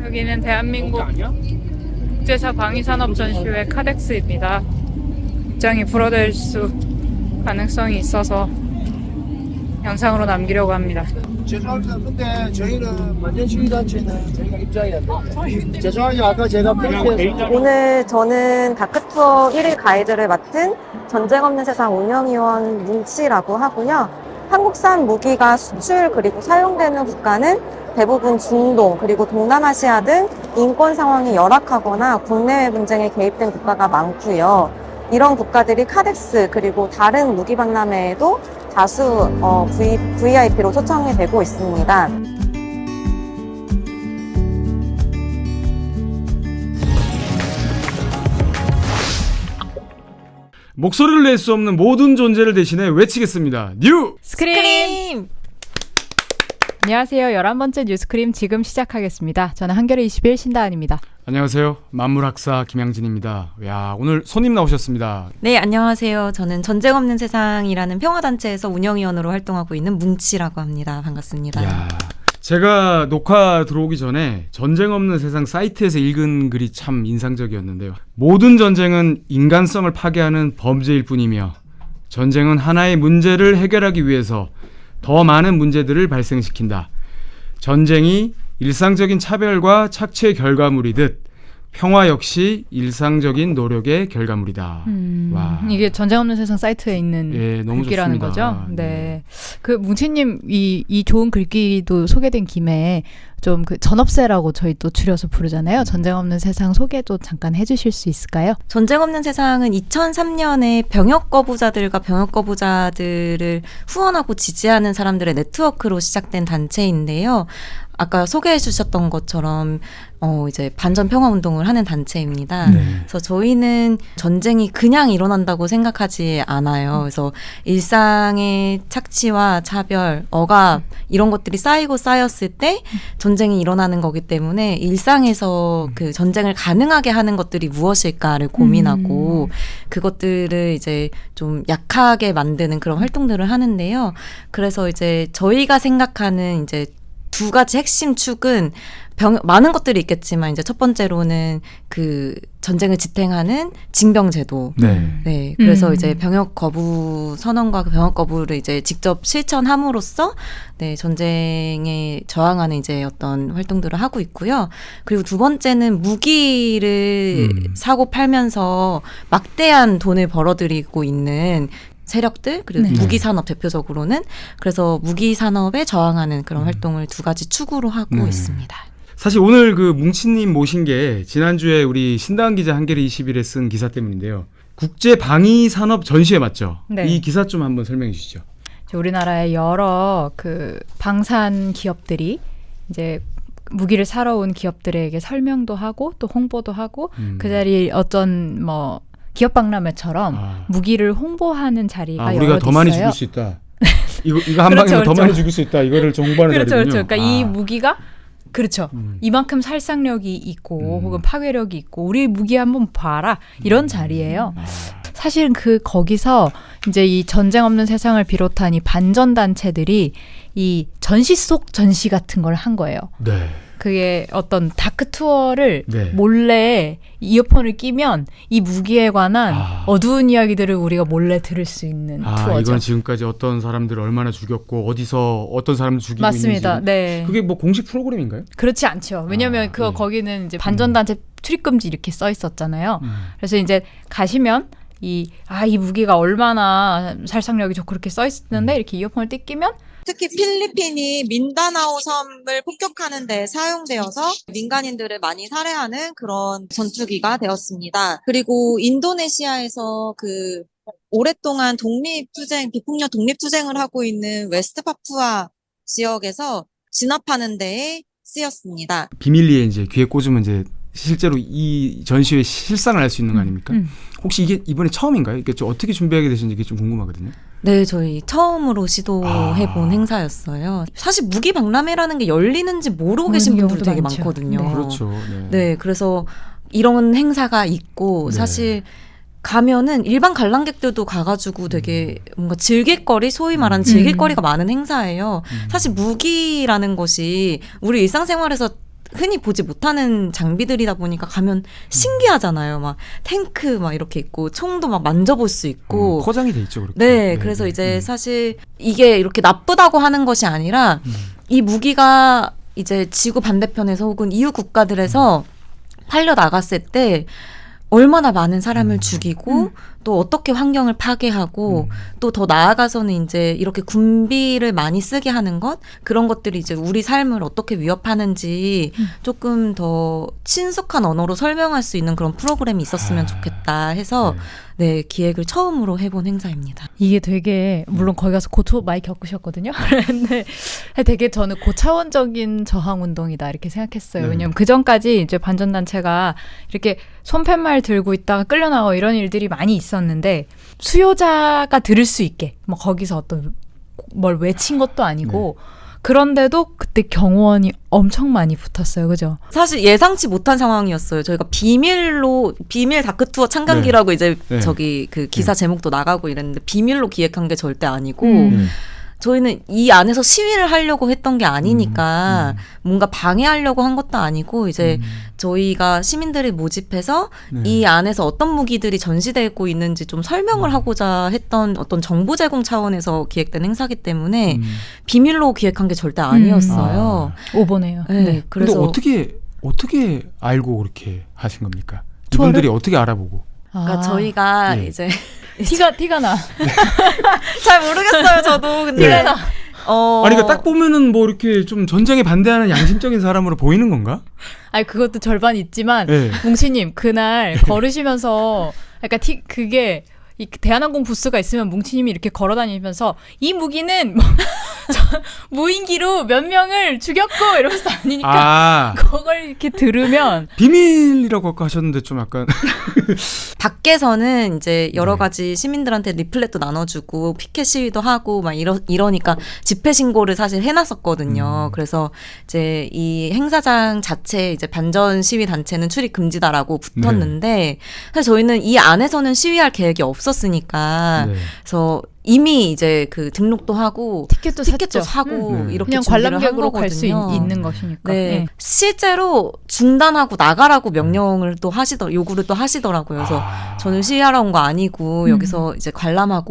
여기는 대한민국 국제사 방위산업전시회 카덱스입니다. 입장이 불어될 수 가능성이 있어서 영상으로 남기려고 합니다. 죄송합니다. 근데 저희는 만년시위단체는 저희가 입장이 안 됩니다. 죄송하지만 아까 제가 프리페이에서 오늘 저는 다크투어 1일 가이드를 맡은 전쟁 없는 세상 운영위원 문치라고 하고요. 한국산 무기가 수출 그리고 사용되는 국가는 대부분 중동 그리고 동남아시아 등 인권 상황이 열악하거나 국내외 분쟁에 개입된 국가가 많고요. 이런 국가들이 카덱스 그리고 다른 무기 박람회에도 다수 VIP로 초청이 되고 있습니다. 목소리를 낼 수 없는 모든 존재를 대신해 외치겠습니다. 뉴! 스크림! 안녕하세요. 11번째 뉴스크림 지금 시작하겠습니다. 저는 한겨레 21 신다은입니다. 안녕하세요. 만물학사 김양진입니다. 야, 오늘 손님 나오셨습니다. 네, 안녕하세요. 저는 전쟁 없는 세상이라는 평화단체에서 운영위원으로 활동하고 있는 문치라고 합니다. 반갑습니다. 야, 제가 녹화 들어오기 전에 전쟁 없는 세상 사이트에서 읽은 글이 참 인상적이었는데요. 모든 전쟁은 인간성을 파괴하는 범죄일 뿐이며 전쟁은 하나의 문제를 해결하기 위해서 더 많은 문제들을 발생시킨다. 전쟁이 일상적인 차별과 착취의 결과물이듯 평화 역시 일상적인 노력의 결과물이다. 와. 이게 전쟁 없는 세상 사이트에 있는 예, 너무 글귀라는 좋습니다. 거죠? 네. 그 뭉치님 이 좋은 글귀도 소개된 김에 좀 그 전업세라고 저희 또 줄여서 부르잖아요. 전쟁 없는 세상 소개도 잠깐 해주실 수 있을까요? 전쟁 없는 세상은 2003년에 병역 거부자들과 병역 거부자들을 후원하고 지지하는 사람들의 네트워크로 시작된 단체인데요. 아까 소개해 주셨던 것처럼 이제 반전 평화 운동을 하는 단체입니다. 네. 그래서 저희는 전쟁이 그냥 일어난다고 생각하지 않아요. 그래서 일상의 착취와 차별, 억압 이런 것들이 쌓이고 쌓였을 때 전쟁이 일어나는 거기 때문에 일상에서 그 전쟁을 가능하게 하는 것들이 무엇일까를 고민하고 그것들을 이제 좀 약하게 만드는 그런 활동들을 하는데요. 그래서 이제 저희가 생각하는 이제 두 가지 핵심 축은 많은 것들이 있겠지만 이제 첫 번째로는 그 전쟁을 지탱하는 징병제도. 네. 그래서 이제 병역 거부 선언과 그 병역 거부를 이제 직접 실천함으로써 네, 전쟁에 저항하는 이제 어떤 활동들을 하고 있고요. 그리고 두 번째는 무기를 사고 팔면서 막대한 돈을 벌어들이고 있는 세력들 그리고 네. 무기 산업 대표적으로는 그래서 무기 산업에 저항하는 그런 활동을 두 가지 축으로 하고 있습니다. 사실 오늘 그 뭉치님 모신 게 지난주에 우리 신다은 기자 한겨레 21에 쓴 기사 때문인데요. 국제 방위 산업 전시회 맞죠? 네. 이 기사 좀 한번 설명해 주시죠. 우리나라의 여러 그 방산 기업들이 이제 무기를 사러 온 기업들에게 설명도 하고 또 홍보도 하고 그 자리에 어떤 뭐 기업 박람회처럼 무기를 홍보하는 자리가 여러 우리가 더 많이 있어요. 죽일 수 있다. 이거 한 방에 더 많이 죽일 수 있다. 이거를 좀 홍보하는 그렇죠, 자리군요. 그렇죠. 그러니까 이 무기가 그렇죠. 이만큼 살상력이 있고 혹은 파괴력이 있고 우리 무기 한번 봐라 이런 자리예요. 사실은 거기서 이제 이 전쟁 없는 세상을 비롯한 이 반전 단체들이 이 전시 속 전시 같은 걸 한 거예요. 네. 그게 어떤 다크 투어를 네. 몰래 이어폰을 끼면 이 무기에 관한 어두운 이야기들을 우리가 몰래 들을 수 있는 투어죠. 이건 지금까지 어떤 사람들을 얼마나 죽였고 어디서 어떤 사람을 죽이고 맞습니다. 있는지. 네. 그게 뭐 공식 프로그램인가요? 그렇지 않죠. 왜냐하면 네. 거기는 이제 반전단체 출입금지 이렇게 써 있었잖아요. 그래서 이제 가시면 이 무기가 얼마나 살상력이 좋고 그렇게 써 있는데 이렇게 이어폰을 띡 끼면 특히 필리핀이 민다나오 섬을 폭격하는 데 사용되어서 민간인들을 많이 살해하는 그런 전투기가 되었습니다. 그리고 인도네시아에서 그 오랫동안 비폭력 독립투쟁을 하고 있는 웨스트 파푸아 지역에서 진압하는 데에 쓰였습니다. 비밀리에 이제 귀에 꽂으면 이제 실제로 이 전시회 실상을 알 수 있는 거 아닙니까? 혹시 이게 이번에 처음인가요? 이게 좀 어떻게 준비하게 되신지 이게 좀 궁금하거든요. 네, 저희 처음으로 시도해본 행사였어요. 사실 무기 박람회라는 게 열리는지 모르고 계신 분들도 되게 많죠. 많거든요. 네. 그렇죠. 네, 그래서 이런 행사가 있고 네. 사실 가면은 일반 관람객들도 가가지고 되게 뭔가 즐길거리, 소위 말하는 즐길거리가 많은 행사예요. 사실 무기라는 것이 우리 일상생활에서 흔히 보지 못하는 장비들이다 보니까 가면 신기하잖아요. 막 탱크 막 이렇게 있고 총도 막 만져볼 수 있고 포장이 돼 있죠, 그렇게. 네, 그래서 이제 사실 이게 이렇게 나쁘다고 하는 것이 아니라 이 무기가 이제 지구 반대편에서 혹은 이웃 국가들에서 팔려 나갔을 때 얼마나 많은 사람을 죽이고 또 어떻게 환경을 파괴하고 또 더 나아가서는 이제 이렇게 군비를 많이 쓰게 하는 것 그런 것들이 이제 우리 삶을 어떻게 위협하는지 조금 더 친숙한 언어로 설명할 수 있는 그런 프로그램이 있었으면 좋겠다 해서 네, 기획을 처음으로 해본 행사입니다. 이게 되게 물론 거기 가서 고초 많이 겪으셨거든요. 근데 되게 저는 고차원적인 저항 운동이다 이렇게 생각했어요. 네. 왜냐면 그 전까지 이제 반전 단체가 이렇게 손팻말 들고 있다가 끌려 나와 이런 일들이 많이 있었는데 수요자가 들을 수 있게 뭐 거기서 어떤 뭘 외친 것도 아니고 그런데도 그때 경호원이 엄청 많이 붙었어요. 그죠? 사실 예상치 못한 상황이었어요. 저희가 비밀 다크 투어 참관기라고 이제 네. 저기 그 기사 제목도 나가고 이랬는데 비밀로 기획한 게 절대 아니고 저희는 이 안에서 시위를 하려고 했던 게 아니니까 뭔가 방해하려고 한 것도 아니고 이제 저희가 시민들을 모집해서 이 안에서 어떤 무기들이 전시되고 있는지 좀 설명을 하고자 했던 어떤 정보 제공 차원에서 기획된 행사기 때문에 비밀로 기획한 게 절대 아니었어요. 오보네요. 네, 네. 근데 그래서 어떻게 알고 그렇게 하신 겁니까? 이분들이 어떻게 알아보고? 그러니까 저희가 네. 이제 티가 나. 잘 모르겠어요, 저도. 근데 티가 나. 아니 그러니까 딱 보면은 뭐 이렇게 좀 전쟁에 반대하는 양심적인 사람으로 보이는 건가? 아니 그것도 절반 있지만 네. 뭉치님 그날 걸으시면서 그러니까 그게 이 대한항공 부스가 있으면 뭉치님이 이렇게 걸어다니면서 이 무기는 뭐 무인기로 몇 명을 죽였고 이러면서 다니니까 그걸 이렇게 들으면 비밀이라고 아까 하셨는데 좀 약간 밖에서는 이제 여러 가지 시민들한테 리플렛도 나눠주고 피켓 시위도 하고 막 이러니까 집회 신고를 사실 해놨었거든요. 그래서 이제 이 행사장 자체 이제 반전 시위 단체는 출입 금지다라고 붙었는데 사실 저희는 이 안에서는 시위할 계획이 없었으니까 그래서 이미 이제 그 등록도 하고 티켓도 사고 이렇게 그냥 준비를 한 관람객으로 갈 수 거거든요. 있는 것이니까. 네. 네. 실제로 중단하고 나가라고 명령을 또 요구를 또 하시더라고요. 그래서 저는 시위하러 온 거 아니고 여기서 이제 관람하러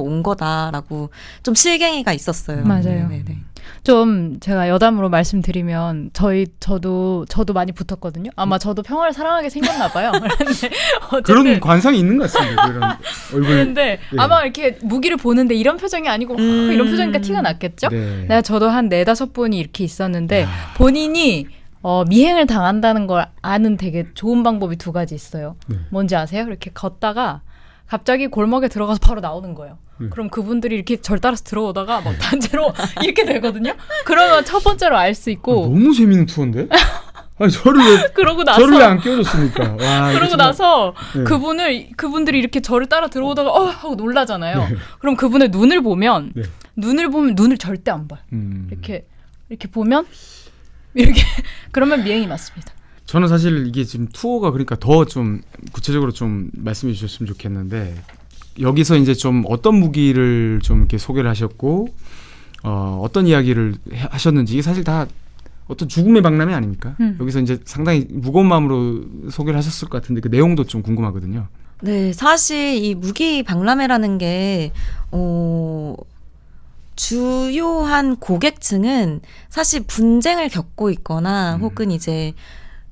온 거다라고 좀 실갱이가 있었어요. 맞아요. 네네. 좀 제가 여담으로 말씀드리면 저도 많이 붙었거든요. 아마 저도 평화를 사랑하게 생겼나 봐요. 그런데 그런 관상이 있는 것 같습니다. 그런 얼굴. 그런데 아마 이렇게 무기를 보는데 이런 표정이 아니고 이런 표정이니까 티가 났겠죠. 네. 저도 한 4-5분이 이렇게 있었는데 본인이 미행을 당한다는 걸 아는 되게 좋은 방법이 2가지 있어요. 뭔지 아세요? 이렇게 걷다가 갑자기 골목에 들어가서 바로 나오는 거예요. 그럼 그분들이 이렇게 절 따라서 들어오다가 막 단체로 이렇게 되거든요. 그러면 첫 번째로 알 수 있고. 너무 재밌는 투어인데? 아니 그러고 나서 저를 왜 안 끼워줬습니까? 와, 그러고 나서 네. 그분들이 이렇게 저를 따라 들어오다가 하고 놀라잖아요. 그럼 그분의 눈을 보면 눈을 절대 안 봐요. 이렇게 보면 이렇게 그러면 미행이 맞습니다. 저는 사실 이게 지금 투어가 그러니까 더 좀 구체적으로 좀 말씀해 주셨으면 좋겠는데 여기서 이제 좀 어떤 무기를 좀 이렇게 소개를 하셨고 어떤 이야기를 하셨는지 이게 사실 다 어떤 죽음의 박람회 아닙니까? 여기서 이제 상당히 무거운 마음으로 소개를 하셨을 것 같은데 그 내용도 좀 궁금하거든요. 네, 사실 이 무기 박람회라는 게 주요한 고객층은 사실 분쟁을 겪고 있거나 혹은 이제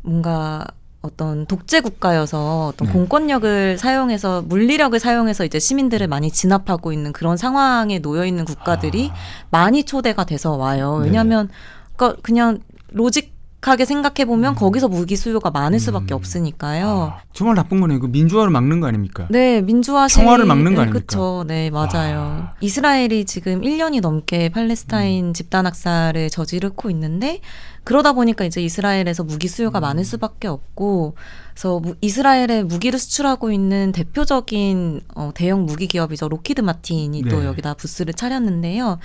뭔가 어떤 독재 국가여서 어떤 공권력을 사용해서 물리력을 사용해서 이제 시민들을 많이 진압하고 있는 그런 상황에 놓여 있는 국가들이 많이 초대가 돼서 와요. 왜냐하면 그러니까 그냥 로직하게 생각해 보면 거기서 무기 수요가 많을 수밖에 없으니까요. 정말 나쁜 거네요. 그 민주화를 막는 거 아닙니까? 네, 민주화 평화를 막는 거 아닙니까? 그렇죠. 네, 맞아요. 이스라엘이 지금 1년이 넘게 팔레스타인 집단 학살을 저지르고 있는데 그러다 보니까 이제 이스라엘에서 무기 수요가 많을 수밖에 없고, 그래서 이스라엘에 무기를 수출하고 있는 대표적인 대형 무기 기업이죠. 로키드 마틴이 또 여기다 부스를 차렸는데요.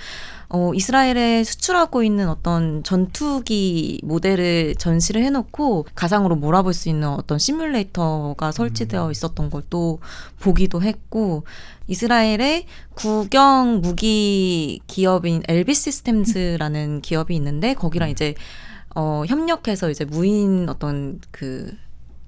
이스라엘에 수출하고 있는 어떤 전투기 모델을 전시를 해놓고 가상으로 몰아볼 수 있는 어떤 시뮬레이터가 설치되어 있었던 걸 또 보기도 했고, 이스라엘의 국영 무기 기업인 엘비 시스템즈라는 기업이 있는데 거기랑 이제 협력해서 이제 무인 어떤 그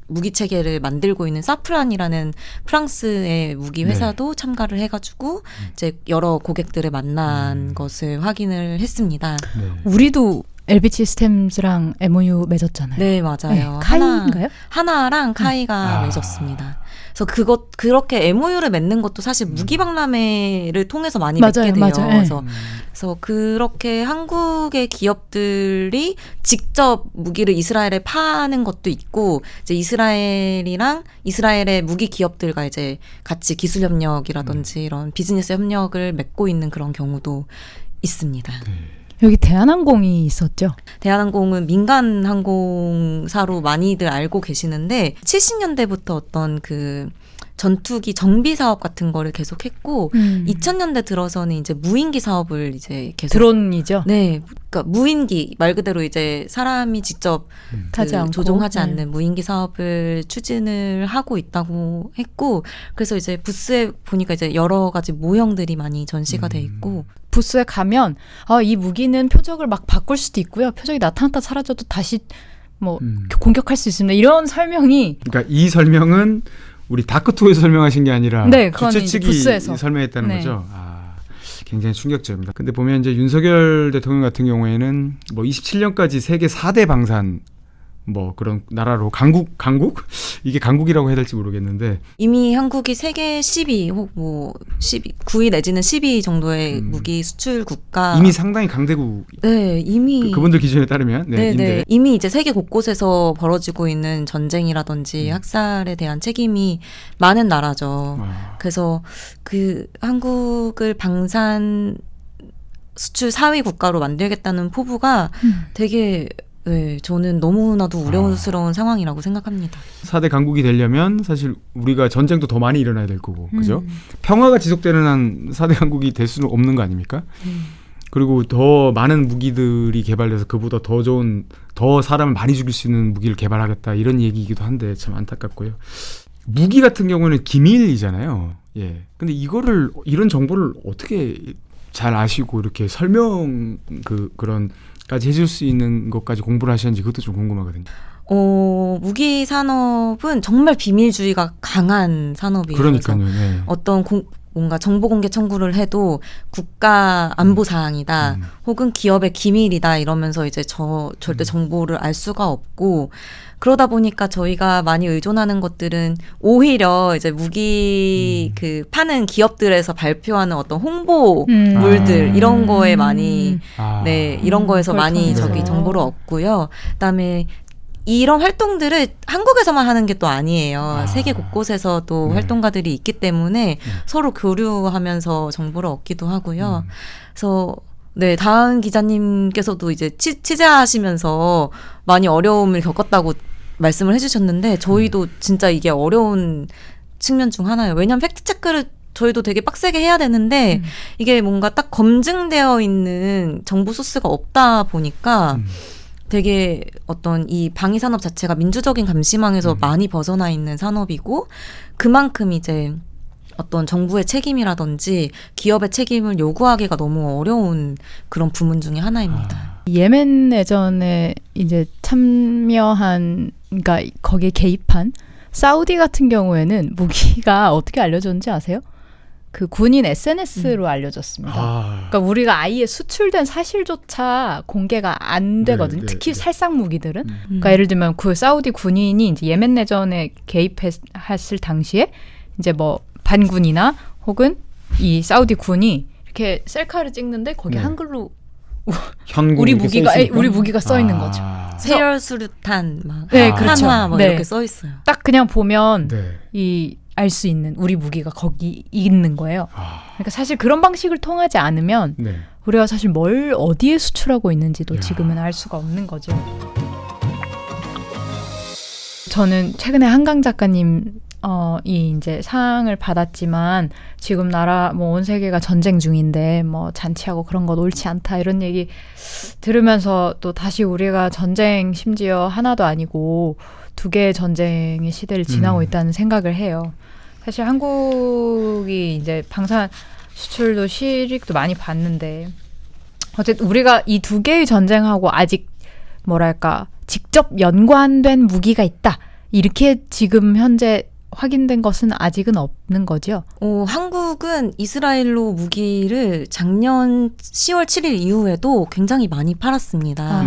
무기 체계를 만들고 있는 사프란이라는 프랑스의 무기 회사도 참가를 해가지고 이제 여러 고객들을 만난 것을 확인을 했습니다. 네. 우리도 LBH 시스템즈랑 MOU 맺었잖아요. 네, 맞아요. 카이인가요? 하나랑 카이가 맺었습니다. 그래서 그렇게 MOU를 맺는 것도 사실 무기박람회를 통해서 많이 맺게 돼요. 맞아요. 그래서 그렇게 한국의 기업들이 직접 무기를 이스라엘에 파는 것도 있고, 이제 이스라엘이랑 이스라엘의 무기 기업들과 이제 같이 기술 협력이라든지 이런 비즈니스 협력을 맺고 있는 그런 경우도 있습니다. 여기 대한항공이 있었죠. 대한항공은 민간 항공사로 많이들 알고 계시는데 70년대부터 어떤 그 전투기 정비 사업 같은 거를 계속 했고 2000년대 들어서는 이제 무인기 사업을 이제 계속 드론이죠. 네, 그러니까 무인기 말 그대로 이제 사람이 직접 타지 않고. 조종하지 않는 무인기 사업을 추진을 하고 있다고 했고, 그래서 이제 부스에 보니까 이제 여러 가지 모형들이 많이 전시가 돼 있고. 부스에 가면 이 무기는 표적을 막 바꿀 수도 있고요. 표적이 나타났다 사라져도 다시 뭐 공격할 수 있습니다. 이런 설명이. 그러니까 이 설명은 우리 다크투에서 설명하신 게 아니라 네, 그건 주최 이제 측이 부스에서. 설명했다는 네. 거죠. 굉장히 충격적입니다. 근데 보면 이제 윤석열 대통령 같은 경우에는 뭐 27년까지 세계 4대 방산 뭐 그런 나라로 강국 이게 강국이라고 해야 될지 모르겠는데 이미 한국이 세계 10위 혹 뭐 9위 내지는 10위 정도의 무기 수출 국가. 이미 상당히 강대국. 네, 이미 그분들 기준에 따르면 네. 이미 이제 세계 곳곳에서 벌어지고 있는 전쟁이라든지 학살에 대한 책임이 많은 나라죠. 그래서 그 한국을 방산 수출 4위 국가로 만들겠다는 포부가 되게 저는 너무나도 우려스러운 상황이라고 생각합니다. 4대 강국이 되려면 사실 우리가 전쟁도 더 많이 일어나야 될 거고, 그죠? 평화가 지속되는 한 4대 강국이 될 수는 없는 거 아닙니까? 그리고 더 많은 무기들이 개발돼서 그보다 더 좋은, 더 사람을 많이 죽일 수 있는 무기를 개발하겠다 이런 얘기이기도 한데 참 안타깝고요. 무기 같은 경우는 기밀이잖아요. 예. 근데 이런 정보를 어떻게 잘 아시고 이렇게 설명 그런 까지 해줄 수 있는 것까지 공부를 하셨는지 그것도 좀 궁금하거든요. 무기 산업은 정말 비밀주의가 강한 산업이에요. 그러니까요. 네. 어떤 뭔가 정보 공개 청구를 해도 국가 안보 사항이다, 혹은 기업의 기밀이다 이러면서 이제 절대 정보를 알 수가 없고, 그러다 보니까 저희가 많이 의존하는 것들은 오히려 이제 무기 파는 기업들에서 발표하는 어떤 홍보물들 이런 거에 많이 이런 거에서 많이 정보를 얻고요. 그다음에 이런 활동들을 한국에서만 하는 게 또 아니에요. 세계 곳곳에서 또 활동가들이 있기 때문에 서로 교류하면서 정보를 얻기도 하고요. 그래서 다은 기자님께서도 이제 취재하시면서 많이 어려움을 겪었다고 말씀을 해주셨는데, 저희도 진짜 이게 어려운 측면 중 하나예요. 왜냐하면 팩트체크를 저희도 되게 빡세게 해야 되는데 이게 뭔가 딱 검증되어 있는 정보 소스가 없다 보니까 되게 어떤 이 방위 산업 자체가 민주적인 감시망에서 많이 벗어나 있는 산업이고, 그만큼 이제 어떤 정부의 책임이라든지 기업의 책임을 요구하기가 너무 어려운 그런 부문 중에 하나입니다. 예멘 내전에 이제 참여한, 그러니까 거기에 개입한 사우디 같은 경우에는 무기가 어떻게 알려졌는지 아세요? 그 군인 SNS로 알려졌습니다. 그러니까 우리가 아예 수출된 사실조차 공개가 안 되거든요. 특히 살상 무기들은. 그러니까 예를 들면 그 사우디 군인이 이제 예멘 내전에 개입했을 당시에 이제 뭐 반군이나 혹은 이 사우디 군이 이렇게 셀카를 찍는데 거기 한글로 우리 무기가 써 있는 거죠. 세열 수류탄 막 그렇죠. 한화 뭐 이렇게 써 있어요. 딱 그냥 보면 이 알 수 있는 우리 무기가 거기 있는 거예요. 그러니까 사실 그런 방식을 통하지 않으면 우리가 사실 뭘 어디에 수출하고 있는지도 지금은 알 수가 없는 거죠. 저는 최근에 한강 작가님 이 이제 상을 받았지만 지금 나라 뭐 온 세계가 전쟁 중인데 뭐 잔치하고 그런 건 옳지 않다 이런 얘기 들으면서 또 다시 우리가 전쟁 심지어 하나도 아니고 2개의 전쟁의 시대를 지나고 있다는 생각을 해요. 사실 한국이 이제 방산 수출도 실익도 많이 봤는데 어쨌든 우리가 이 2개의 전쟁하고 아직 뭐랄까 직접 연관된 무기가 있다. 이렇게 지금 현재 확인된 것은 아직은 없는 거죠. 한국은 이스라엘로 무기를 작년 10월 7일 이후에도 굉장히 많이 팔았습니다.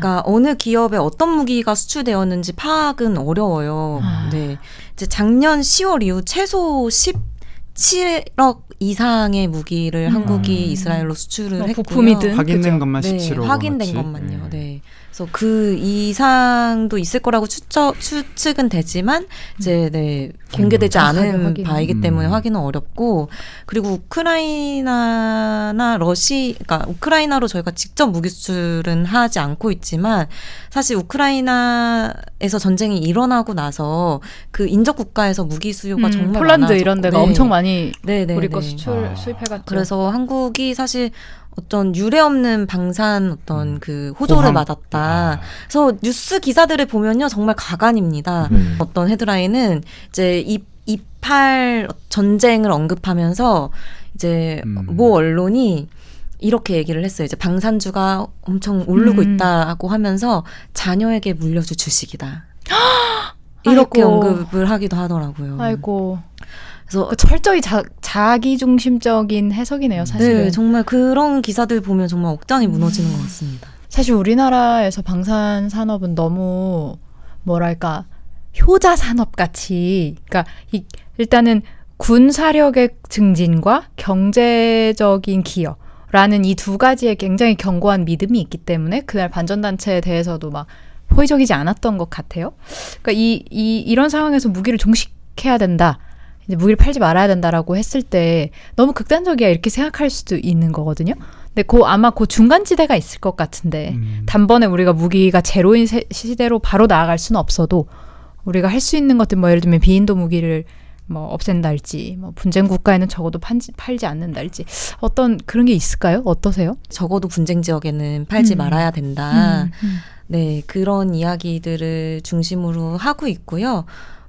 그러니까 어느 기업에 어떤 무기가 수출되었는지 파악은 어려워요. 네. 이제 작년 10월 이후 최소 17억 이상의 무기를 한국이 이스라엘로 수출을 했고요. 부품이든 확인된 그죠? 것만 네, 17억 확인된 것만요. 네. 그래서 그 이상도 있을 거라고 추측은 되지만 이제 공개되지 않은 확인. 바이기 때문에 확인은 어렵고, 그리고 우크라이나나 그러니까 우크라이나로 저희가 직접 무기 수출은 하지 않고 있지만 사실 우크라이나에서 전쟁이 일어나고 나서 그 인접 국가에서 무기 수요가 정말 폴란드 많아졌고, 이런 데가 네. 엄청 많이 네, 우리 거 수입해갔죠. 그래서 한국이 사실 어떤 유례 없는 방산 어떤 그 호조를 호황. 받았다. 그래서 뉴스 기사들을 보면요 정말 가관입니다. 어떤 헤드라인은 이제 28 전쟁을 언급하면서 이제 모 언론이 이렇게 얘기를 했어요. 이제 방산주가 엄청 오르고 있다고 하면서 자녀에게 물려줄 주식이다. 이렇게 아이고. 언급을 하기도 하더라고요. 아이고. 그래서 그 철저히 자기 중심적인 해석이네요, 사실은. 네, 정말 그런 기사들 보면 정말 억장이 무너지는 것 같습니다. 사실 우리나라에서 방산 산업은 너무 뭐랄까 효자 산업 같이, 그러니까 일단은 군 사력의 증진과 경제적인 기여라는 이 두 가지에 굉장히 견고한 믿음이 있기 때문에 그날 반전단체에 대해서도 막 호의적이지 않았던 것 같아요. 그러니까 이런 상황에서 무기를 종식해야 된다. 이제 무기를 팔지 말아야 된다라고 했을 때 너무 극단적이야 이렇게 생각할 수도 있는 거거든요. 근데 아마 그 중간지대가 있을 것 같은데 단번에 우리가 무기가 제로인 시대로 바로 나아갈 수는 없어도 우리가 할 수 있는 것들 뭐 예를 들면 비인도 무기를 뭐 없앤달지 뭐 분쟁 국가에는 적어도 팔지 않는달지 어떤 그런 게 있을까요? 어떠세요? 적어도 분쟁 지역에는 팔지 말아야 된다. 네, 그런 이야기들을 중심으로 하고 있고요.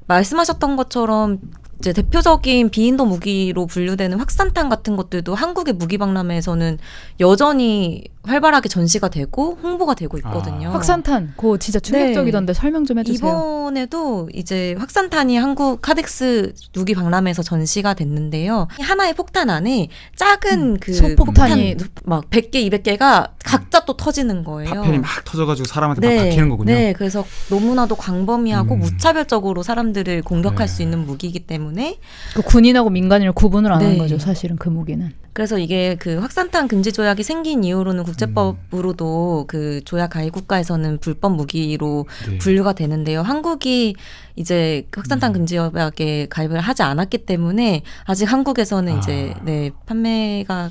말씀하셨던 것처럼 이제 대표적인 비인도 무기로 분류되는 확산탄 같은 것들도 한국의 무기박람회에서는 여전히 활발하게 전시가 되고 홍보가 되고 있거든요. 확산탄, 그거 진짜 충격적이던데 설명 좀 해주세요. 이번에도 이제 확산탄이 한국 카덱스 무기 박람회에서 전시가 됐는데요. 하나의 폭탄 안에 작은 그 소폭탄이 막 100개, 200개가 각자 또 터지는 거예요. 파편이 막 터져가지고 사람한테 막 박히는 거군요. 네, 그래서 너무나도 광범위하고 무차별적으로 사람들을 공격할 수 있는 무기이기 때문에 그 군인하고 민간인을 구분을 안 한 네. 거죠, 사실은 그 무기는. 그래서 이게 그 확산탄 금지 조약이 생긴 이후로는 국제법으로도 그 조약 가입 국가에서는 불법 무기로 네. 분류가 되는데요. 한국이 이제 확산탄 금지 조약에 가입을 하지 않았기 때문에 아직 한국에서는 이제 판매가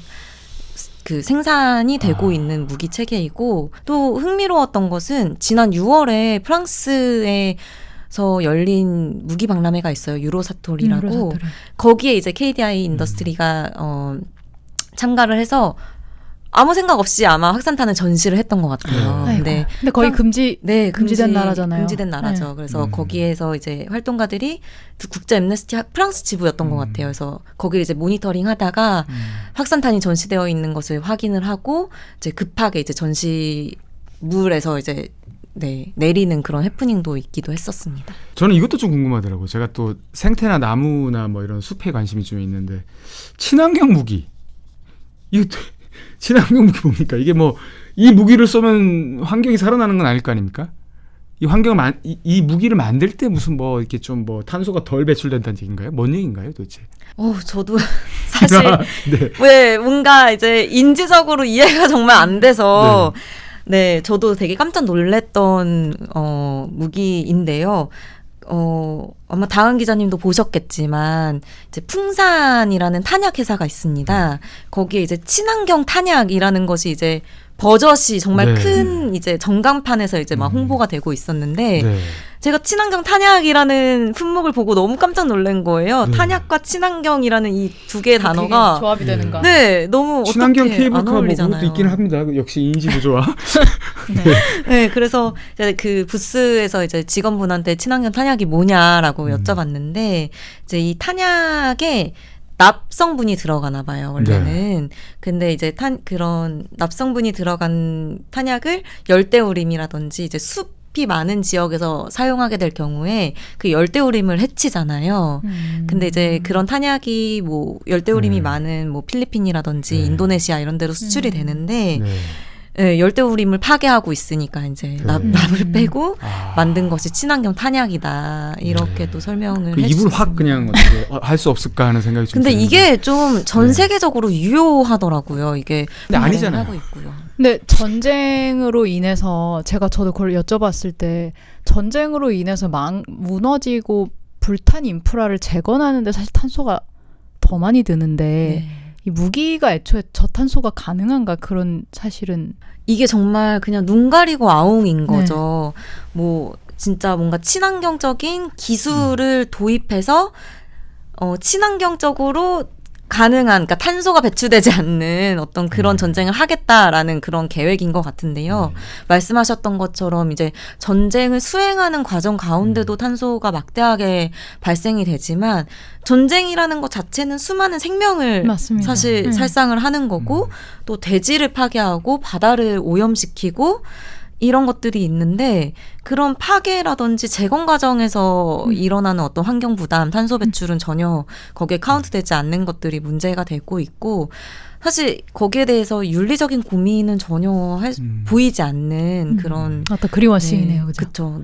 그 생산이 되고 있는 무기 체계이고, 또 흥미로웠던 것은 지난 6월에 프랑스에서 열린 무기 박람회가 있어요. 유로사토리라고. 거기에 이제 KDI 인더스트리가 참가를 해서 아무 생각 없이 아마 확산탄을 전시를 했던 것 같아요. 아이고. 네. 근데 거의 금지된 나라잖아요. 금지된 나라죠. 네. 그래서 거기에서 이제 활동가들이 국제 엠네스티 프랑스 지부였던 것 같아요. 그래서 거기를 이제 모니터링 하다가 확산탄이 전시되어 있는 것을 확인을 하고 이제 급하게 이제 전시물에서 이제 내리는 그런 해프닝도 있기도 했었습니다. 저는 이것도 좀 궁금하더라고요. 제가 또 생태나 나무나 뭐 이런 숲에 관심이 좀 있는데 친환경 무기. 이거 친환경 무기 뭡니까? 이게 뭐 이 무기를 쏘면 환경이 살아나는 건 아닐 거 아닙니까? 이 환경을 이 무기를 만들 때 무슨 뭐 이렇게 좀 뭐 탄소가 덜 배출된다는 얘기인가요? 뭔 얘기인가요, 도대체? 저도 사실 네. 왜 뭔가 이제 인지적으로 이해가 정말 안 돼서 네, 저도 되게 깜짝 놀랐던 무기인데요. 아마 다은 기자님도 보셨겠지만 이제 풍산이라는 탄약 회사가 있습니다. 거기에 이제 친환경 탄약이라는 것이 이제 버젓이 정말 큰 이제 전광판에서 이제 막 홍보가 되고 있었는데 제가 친환경 탄약이라는 품목을 보고 너무 깜짝 놀란 거예요. 탄약과 친환경이라는 이 두 개의 단어가 조합이 되는가? 네, 너무 친환경 어떻게 안 케이블카 뭐 어울리잖아요. 그것도 있긴 합니다. 역시 인지 구조와. 네, 그래서 이제 그 부스에서 이제 직원분한테 친환경 탄약이 뭐냐라고 여쭤봤는데 이제 이 탄약에 납성분이 들어가나 봐요, 원래는. 근데 이제 그런 납성분이 들어간 탄약을 열대우림이라든지 이제 숲이 많은 지역에서 사용하게 될 경우에 그 열대우림을 해치잖아요. 근데 이제 그런 탄약이 뭐 열대우림이 많은 뭐 필리핀이라든지 인도네시아 이런 데로 수출이 되는데 네. 네, 열대우림을 파괴하고 있으니까 이제 납을 빼고 만든 것이 친환경 탄약이다. 이렇게 또 설명을 그 입을 확 그냥 어떻게 할 수 없을까 하는 생각이 좀 근데 드는데. 이게 좀 전 세계적으로 유효하더라고요. 이게 근데 아니잖아요. 하고 있고요. 근데 전쟁으로 인해서 저도 그걸 여쭤봤을 때 전쟁으로 인해서 무너지고 불탄 인프라를 재건하는데 사실 탄소가 더 많이 드는데 네. 이 무기가 애초에 저탄소가 가능한가 그런 사실은 이게 정말 그냥 눈 가리고 아웅인 거죠. 뭐 진짜 뭔가 친환경적인 기술을 도입해서 친환경적으로 가능한, 그러니까 탄소가 배출되지 않는 어떤 그런 전쟁을 하겠다라는 그런 계획인 것 같은데요. 말씀하셨던 것처럼 이제 전쟁을 수행하는 과정 가운데도 탄소가 막대하게 발생이 되지만 전쟁이라는 것 자체는 수많은 생명을 맞습니다. 사실 살상을 하는 거고 또 대지를 파괴하고 바다를 오염시키고 이런 것들이 있는데 그런 파괴라든지 재건 과정에서 일어나는 어떤 환경 부담, 탄소 배출은 전혀 거기에 카운트되지 않는 것들이 문제가 되고 있고 사실 거기에 대해서 윤리적인 고민은 전혀 보이지 않는 그런 어떤 그린워싱이네요. 그죠? 그렇죠.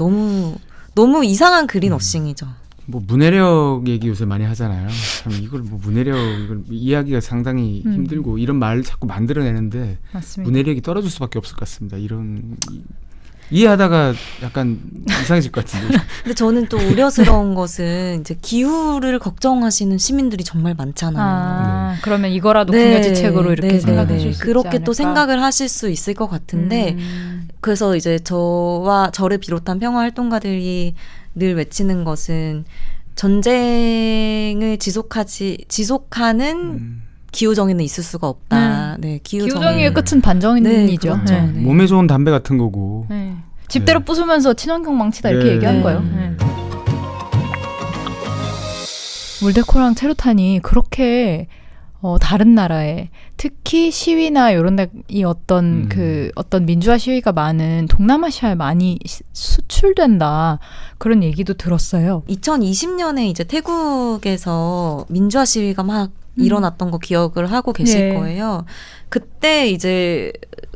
너무 이상한 그린워싱이죠. 뭐 문해력 얘기 요새 많이 하잖아요. 참 이걸 뭐 문해력 이걸 이해하기가 상당히 힘들고 이런 말 자꾸 만들어내는데 맞습니다. 문해력이 떨어질 수밖에 없을 것 같습니다. 이런 이해하다가 약간 이상해질 것 같은데. 근데 저는 또 우려스러운 것은 이제 기후를 걱정하시는 시민들이 정말 많잖아요. 그러면 이거라도 궁여지책으로 이렇게 생각하실 수 있지 그렇게 않을까? 또 생각을 하실 수 있을 것 같은데 그래서 이제 저와 저를 비롯한 평화 활동가들이 늘 외치는 것은 전쟁을 지속하는 기후 정의는 있을 수가 없다. 네, 기후 정의의 끝은 반정이죠. 그렇죠. 네. 네. 몸에 좋은 담배 같은 거고. 네. 집대로 부수면서 친환경 망치다 이렇게 네. 얘기하는 거예요. 네. 네. 물데코랑 체류탄이 그렇게 다른 나라에 특히 시위나 이런 데 이 어떤 어떤 민주화 시위가 많은 동남아시아에 많이 수출된다 그런 얘기도 들었어요. 2020년에 이제 태국에서 민주화 시위가 막 일어났던 거 기억을 하고 계실 거예요. 그때 이제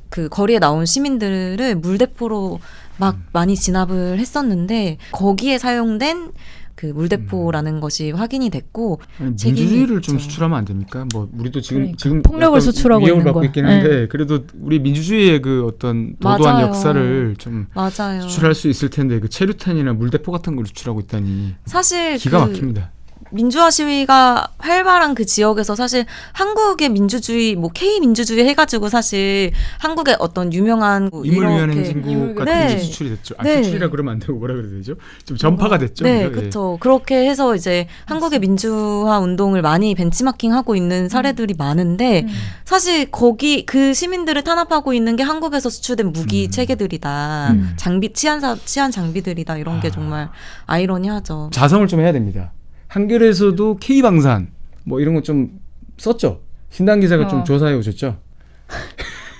그 거리에 나온 시민들을 물대포로 막 많이 진압을 했었는데 거기에 사용된 그 물대포라는 것이 확인이 됐고 아니, 민주주의를 좀 있죠. 수출하면 안 됩니까? 뭐 우리도 지금 폭력을 약간 수출하고 위협을 있는 받고 거야. 있긴 한데 그래도 우리 민주주의의 그 어떤 도도한 맞아요. 역사를 좀 맞아요. 수출할 수 있을 텐데 그 체류탄이나 물대포 같은 걸 수출하고 있다니 사실 기가 막힙니다. 민주화 시위가 활발한 그 지역에서 사실 한국의 민주주의, 뭐 K 민주주의 해가지고 사실 한국의 어떤 유명한 인물위원 이렇게 행진곡 같은 네. 게 수출이 됐죠. 네. 수출이라 그러면 안 되고 뭐라 그래야 되죠? 좀 전파가 됐죠. 네, 그죠? 예. 그렇죠. 그렇게 해서 이제 한국의 민주화 운동을 많이 벤치마킹하고 있는 사례들이 많은데 사실 거기 그 시민들을 탄압하고 있는 게 한국에서 수출된 무기 체계들이다, 장비 치안 장비들이다 이런 게 정말 아이러니하죠. 자성을 좀 해야 됩니다. 한겨레에서도 K방산 뭐 이런 거 좀 썼죠. 신당 기자가 좀 조사해 오셨죠.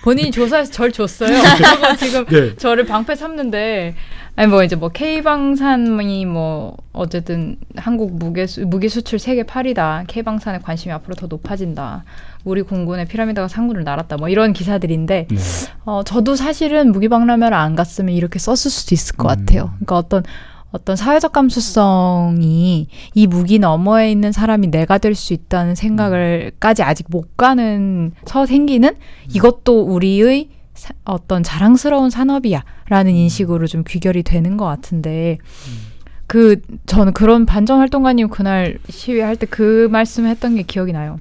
본인이 조사해서 절 줬어요. 그리고 지금 네. 저를 방패 삼는데 아니 뭐 이제 뭐 K방산이 뭐 어쨌든 한국 무기 수출 세계 8위다. K방산의 관심이 앞으로 더 높아진다. 우리 공군의 피라미드가 상군을 날았다. 뭐 이런 기사들인데 네. 저도 사실은 무기박람회를 안 갔으면 이렇게 썼을 수도 있을 것 같아요. 그러니까 어떤 사회적 감수성이 이 무기 너머에 있는 사람이 내가 될 수 있다는 생각을까지 아직 못 가는 생기는 이것도 우리의 어떤 자랑스러운 산업이야라는 인식으로 좀 귀결이 되는 것 같은데 저는 그런 반정활동가님 그날 시위할 때 그 말씀했던 게 기억이 나요.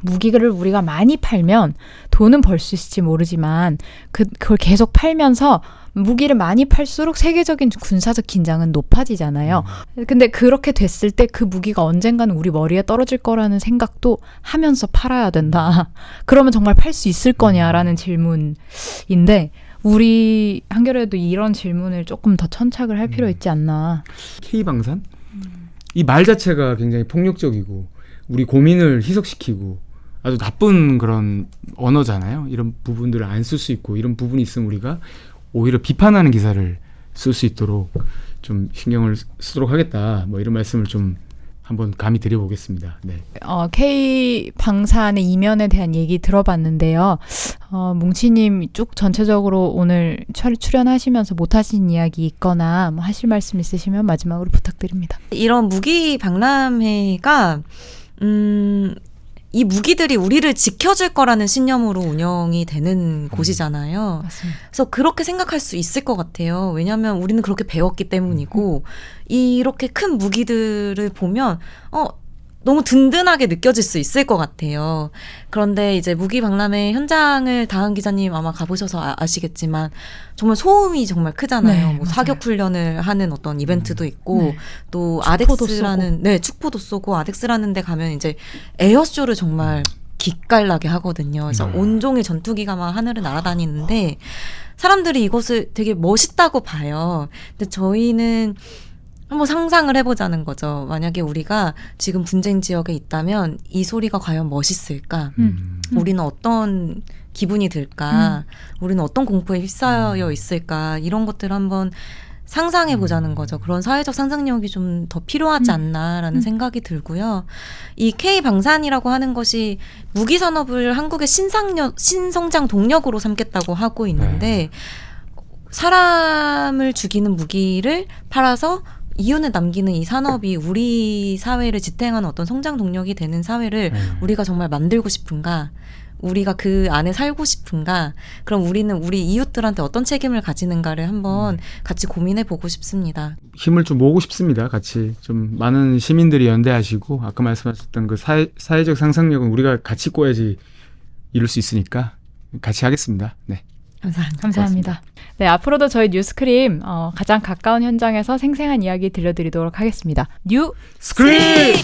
무기를 우리가 많이 팔면 돈은 벌 수 있을지 모르지만 그걸 계속 팔면서 무기를 많이 팔수록 세계적인 군사적 긴장은 높아지잖아요. 근데 그렇게 됐을 때 그 무기가 언젠가는 우리 머리에 떨어질 거라는 생각도 하면서 팔아야 된다. 그러면 정말 팔 수 있을 거냐라는 질문인데 우리 한겨레도 이런 질문을 조금 더 천착을 할 필요 있지 않나. K방산? 이 말 자체가 굉장히 폭력적이고 우리 고민을 희석시키고 아주 나쁜 그런 언어잖아요. 이런 부분들을 안 쓸 수 있고 이런 부분이 있으면 우리가 오히려 비판하는 기사를 쓸 수 있도록 좀 신경을 쓰도록 하겠다. 뭐 이런 말씀을 좀 한번 감히 드려보겠습니다. 네. K 방산의 이면에 대한 얘기 들어봤는데요. 뭉치님 쭉 전체적으로 오늘 출연하시면서 못하신 이야기 있거나 뭐 하실 말씀 있으시면 마지막으로 부탁드립니다. 이런 무기 박람회가 이 무기들이 우리를 지켜줄 거라는 신념으로 운영이 되는 곳이잖아요. 맞습니다. 그래서 그렇게 생각할 수 있을 것 같아요. 왜냐하면 우리는 그렇게 배웠기 때문이고 이렇게 큰 무기들을 보면 너무 든든하게 느껴질 수 있을 것 같아요. 그런데 이제 무기 박람회 현장을 다은 기자님 아마 가보셔서 아시겠지만 정말 소음이 정말 크잖아요. 네, 뭐 맞아요. 사격 훈련을 하는 어떤 이벤트도 있고 네. 또 축포도 아덱스라는 축포도 쏘고 아덱스라는 데 가면 이제 에어쇼를 정말 기깔나게 하거든요. 그래서 온종일 전투기가 막 하늘을 날아다니는데 사람들이 이것을 되게 멋있다고 봐요. 근데 저희는 한번 상상을 해보자는 거죠. 만약에 우리가 지금 분쟁 지역에 있다면 이 소리가 과연 멋있을까? 우리는 어떤 기분이 들까? 우리는 어떤 공포에 휩싸여 있을까? 이런 것들을 한번 상상해 보자는 거죠. 그런 사회적 상상력이 좀 더 필요하지 않나라는 생각이 들고요. 이 K 방산이라고 하는 것이 무기 산업을 한국의 신성장 동력으로 삼겠다고 하고 있는데 사람을 죽이는 무기를 팔아서 이윤을 남기는 이 산업이 우리 사회를 지탱하는 어떤 성장 동력이 되는 사회를 우리가 정말 만들고 싶은가? 우리가 그 안에 살고 싶은가? 그럼 우리는 우리 이웃들한테 어떤 책임을 가지는가를 한번 같이 고민해 보고 싶습니다. 힘을 좀 모으고 싶습니다. 같이 좀 많은 시민들이 연대하시고 아까 말씀하셨던 그 사회적 상상력은 우리가 같이 꿔야지 이룰 수 있으니까 같이 하겠습니다. 네. 감사합니다. 네, 앞으로도 저희 뉴스크림 가장 가까운 현장에서 생생한 이야기 들려드리도록 하겠습니다. 뉴 스크린!